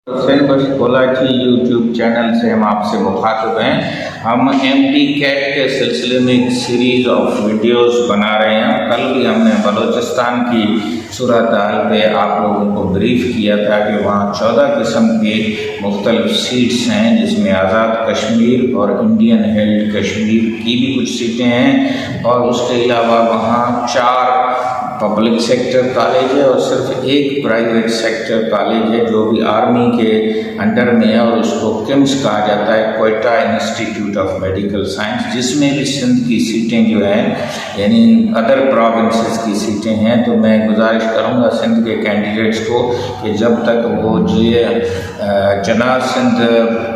Hussain बशकोलाची YouTube channel से हम आपसे मुखातिब हैं। हम एमटी कैट के सिलसिले में एक सीरीज़ ऑफ वीडियोस बना रहे हैं। कल भी हमने बलूचिस्तान की सूरत हाल पे आप लोगों को ब्रीफ किया था कि वहाँ 14 किस्म की मुख्तलिफ सीट्स हैं, जिसमें आज़ाद कश्मीर और इंडियन हेल्ड कश्मीर की भी कुछ सीटें हैं, और उसके अलावा वहाँ 4 पब्लिक सेक्टर कॉलेज है और सिर्फ एक प्राइवेट सेक्टर कॉलेज है जो भी आर्मी के अंडर में है, और उसको किम्स कहा जाता है, Quetta institute of medical science, जिसमें भी सिंध की सीटें जो हैं यानी अदर प्रोविंसेस की सीटें हैं। तो मैं गुजारिश करूंगा सिंध के कैंडिडेट्स को कि जब तक वो जना सिंध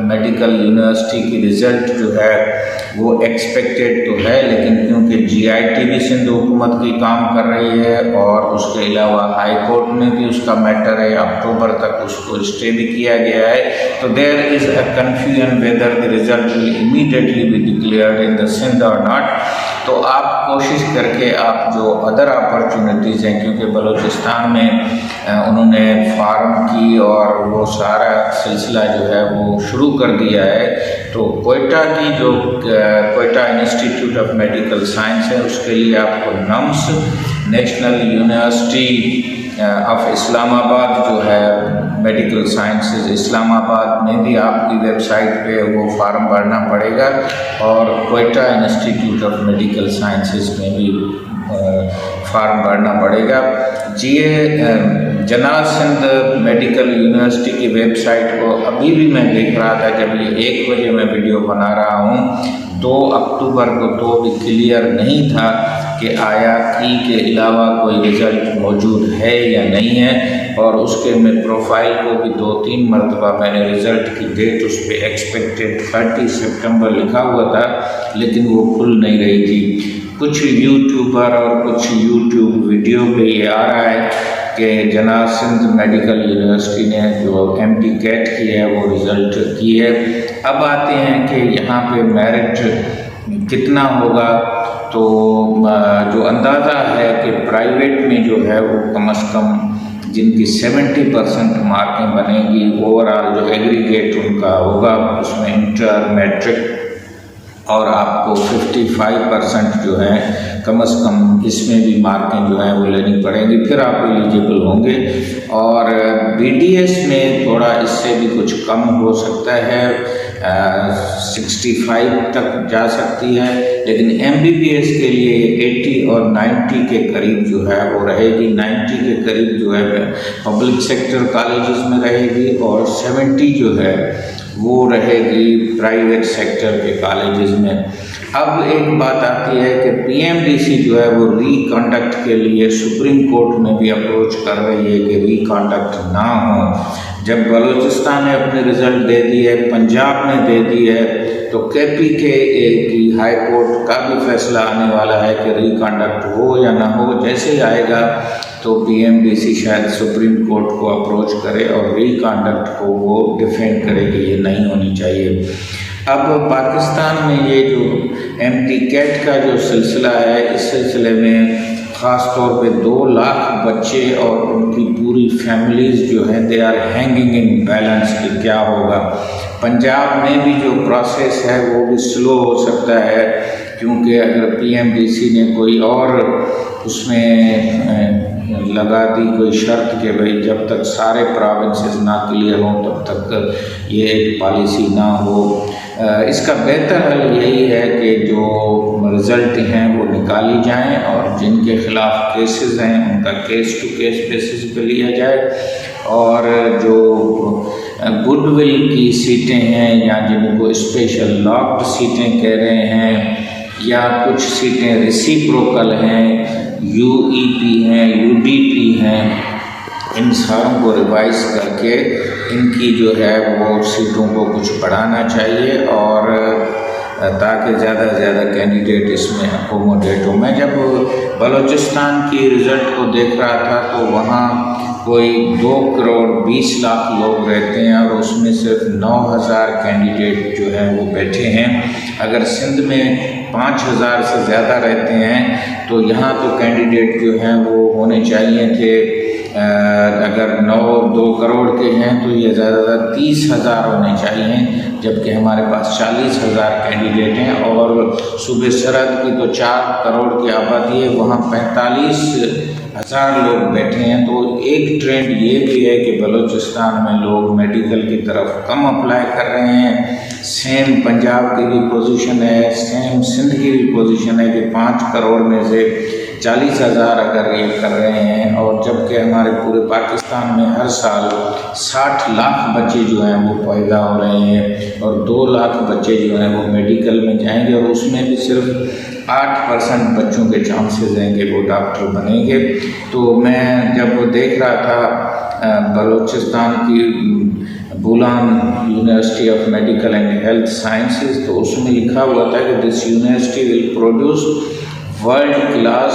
मेडिकल यूनिवर्सिटी की रिज़ल्ट जो है वो एक्सपेक्टेड तो है, लेकिन क्योंकि GIT भी सिंध हुकूमत की काम कर रही है और उसके अलावा हाई कोर्ट में भी उसका मैटर है, अक्टूबर तक उसको स्टे भी किया गया है, तो there is a confusion whether the result will immediately be declared in the Sindh और नॉट। तो आप कोशिश करके आप जो अदर अपॉर्चुनिटीज़ हैं, क्योंकि बलूचिस्तान में उन्होंने फार्म की और वो सारा सिलसिला जो है वो शुरू कर दिया है, तो क्वेटा की जो Quetta institute of medical science है उसके लिए आपको nums national university of Islamabad जो है मेडिकल साइंसेज इस्लामाबाद में भी आपकी वेबसाइट पे वो फार्म भरना पड़ेगा, और Quetta institute of medical sciences में भी फार्म भरना पड़ेगा। जना सिंध मेडिकल यूनिवर्सिटी की वेबसाइट को अभी भी मैं देख रहा था, जब ये 1 बजे मैं वीडियो बना रहा हूँ 2 अक्टूबर को, तो भी क्लियर नहीं था कि आया की के अलावा कोई रिज़ल्ट मौजूद है या नहीं है, और उसके में प्रोफाइल को भी 2-3 मरतबा मैंने रिज़ल्ट की डेट उस पर एक्सपेक्टेड 30 सितंबर लिखा हुआ था, लेकिन वो खुल नहीं रही थी। कुछ यूट्यूबर और कुछ यूट्यूब वीडियो पे ये आ रहा है कि जना सिंध मेडिकल यूनिवर्सिटी ने जो MT कैट की है वो रिज़ल्ट की है। अब आते हैं कि यहाँ पे मेरिट कितना होगा, तो जो अंदाज़ा है कि प्राइवेट में जो है वो कम से कम जिनकी 70% मार्कें बनेंगी, ओवरऑल जो एग्रीगेट उनका होगा उसमें इंटर मैट्रिक और आपको 55% जो है कम से कम इसमें भी मार्कें जो हैं वो लेनी पड़ेंगी, फिर आप एलिजिबल होंगे। और BDS में थोड़ा इससे भी कुछ कम हो सकता है, 65 तक जा सकती है, लेकिन MBBS के लिए 80 और 90 के करीब जो है वो रहेगी। 90 के करीब जो है पब्लिक सेक्टर कॉलेजेस में रहेगी, और 70 जो है वो रहेगी प्राइवेट सेक्टर के कॉलेजेस में। अब एक बात आती है कि PMDC जो है वो रिकंडक्ट के लिए सुप्रीम कोर्ट में भी अप्रोच कर रही है कि रिकंडक्ट ना हो। जब बलूचिस्तान ने अपने रिज़ल्ट दे दी है, पंजाब ने दे दी है, तो KPK की हाई कोर्ट का भी फैसला आने वाला है कि रिकंडक्ट हो या ना हो। जैसे ही आएगा तो PMDC शायद सुप्रीम कोर्ट को अप्रोच करे और रिकंडक्ट को वो डिफेंड करे कि ये नहीं होनी चाहिए। अब पाकिस्तान में ये जो MT कैट का जो सिलसिला है, इस सिलसिले में ख़ास तौर पे 2 लाख बच्चे और उनकी पूरी फैमिलीज़ जो हैं they are hanging in balance कि क्या होगा। पंजाब में भी जो प्रोसेस है वो भी स्लो हो सकता है, क्योंकि अगर PMDC ने कोई और उसमें लगा दी कोई शर्त कि भाई जब तक सारे प्रोविंसेस ना क्लियर हों तब तक ये एक पॉलिसी ना हो। इसका बेहतर हल यही है कि जो रिज़ल्ट हैं वो निकाली जाएं और जिनके ख़िलाफ़ केसेस हैं उनका केस टू केस बेसिस पे लिया जाए, और जो गुडविल की सीटें हैं या जिनको स्पेशल लॉक्ड सीटें कह रहे हैं, या कुछ सीटें रेसिप्रोकल हैं, UEP हैं, UDP हैं, इन सारों को रिवाइज करके इनकी जो है वो सीटों को कुछ बढ़ाना चाहिए, और ताकि ज़्यादा से ज़्यादा कैंडिडेट इसमें अकोमोडेट हो। मैं जब बलूचिस्तान की रिज़ल्ट को देख रहा था तो वहाँ कोई 2 करोड़ 20 लाख लोग रहते हैं, और उसमें सिर्फ 9,000 कैंडिडेट जो हैं वो बैठे हैं। अगर सिंध में 5,000 से ज़्यादा रहते हैं तो यहाँ तो कैंडिडेट जो हैं वो होने चाहिए थे अगर 2 करोड़ के हैं तो ये ज़्यादा 30,000 होने चाहिए, जबकि हमारे पास 40,000 कैंडिडेट हैं। और सूबे सरहद की तो 4 करोड़ की आबादी है, वहाँ 45,000 लोग बैठे हैं। तो एक ट्रेंड ये भी है कि बलूचिस्तान में लोग मेडिकल की तरफ कम अप्लाई कर रहे हैं। सेम पंजाब की भी पोजीशन है, सेम सिंध की भी पोजीशन है कि 5 करोड़ में से 40,000 अगर ये कर रहे हैं। और जबकि हमारे पूरे पाकिस्तान में हर साल 60 लाख बच्चे जो हैं वो पैदा हो रहे हैं और 2 लाख बच्चे जो हैं वो मेडिकल में जाएंगे, और उसमें भी सिर्फ 8% बच्चों के चांसेस हैं कि वो डॉक्टर बनेंगे। तो मैं जब देख रहा था बलूचिस्तान की Bolan University of Medical and Health Sciences, तो उसमें लिखा हुआ था कि this university will produce world class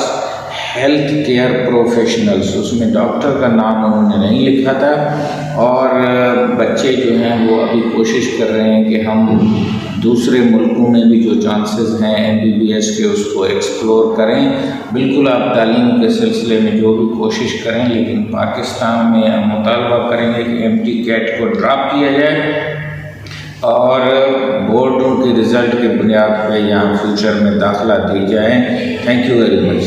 health care professionals. उसमें डॉक्टर का नाम उन्होंने नहीं लिखा था। और बच्चे जो हैं वो अभी कोशिश कर रहे हैं कि हम दूसरे मुल्कों में भी जो चांसेस हैं MBBS के उसको एक्सप्लोर करें। बिल्कुल आप तालीम के सिलसिले में जो भी कोशिश करें, लेकिन पाकिस्तान में हम मुतालबा करेंगे कि MT कैट को ड्रॉप किया जाए और बोर्डों के रिज़ल्ट की बुनियाद पर यहाँ फ्यूचर में दाखिला दी जाए। Thank you very much.